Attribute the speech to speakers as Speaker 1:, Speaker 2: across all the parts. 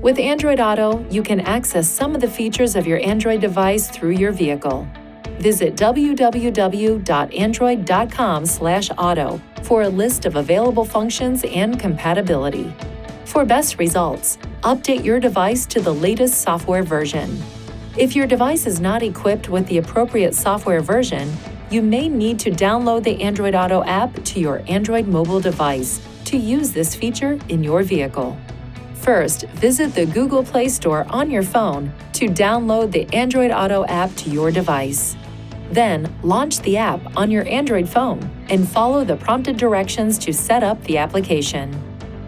Speaker 1: With Android Auto, you can access some of the features of your Android device through your vehicle. Visit www.android.com/auto for a list of available functions and compatibility. For best results, update your device to the latest software version. If your device is not equipped with the appropriate software version, you may need to download the Android Auto app to your Android mobile device to use this feature in your vehicle. First, visit the Google Play Store on your phone to download the Android Auto app to your device. Then, launch the app on your Android phone and follow the prompted directions to set up the application.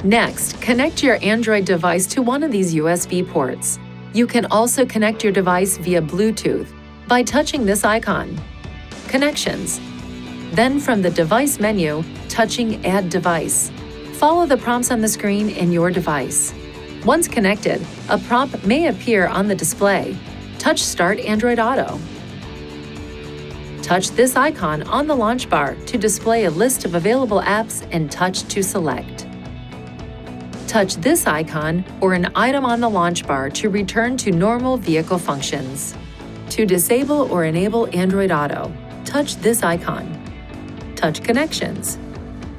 Speaker 1: Next, connect your Android device to one of these USB ports. You can also connect your device via Bluetooth by touching this icon, Connections. Then from the Device menu, touching Add Device. Follow the prompts on the screen in your device. Once connected, a prompt may appear on the display. Touch Start Android Auto. Touch this icon on the launch bar to display a list of available apps and touch to select. Touch this icon or an item on the launch bar to return to normal vehicle functions. To disable or enable Android Auto, touch this icon. Touch Connections,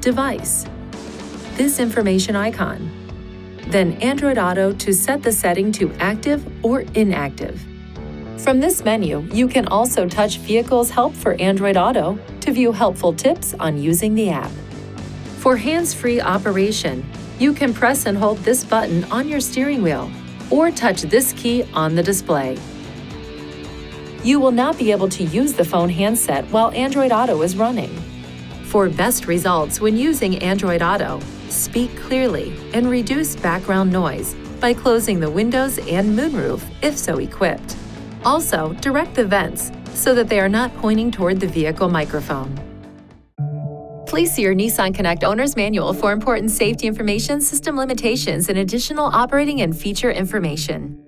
Speaker 1: Device, this information icon. Then Android Auto to set the setting to active or inactive. From this menu, you can also touch Vehicles Help for Android Auto to view helpful tips on using the app. For hands-free operation, you can press and hold this button on your steering wheel or touch this key on the display. You will not be able to use the phone handset while Android Auto is running. For best results when using Android Auto, speak clearly and reduce background noise by closing the windows and moonroof if so equipped. Also, direct the vents so that they are not pointing toward the vehicle microphone. Please see your Nissan Connect Owner's Manual for important safety information, system limitations, and additional operating and feature information.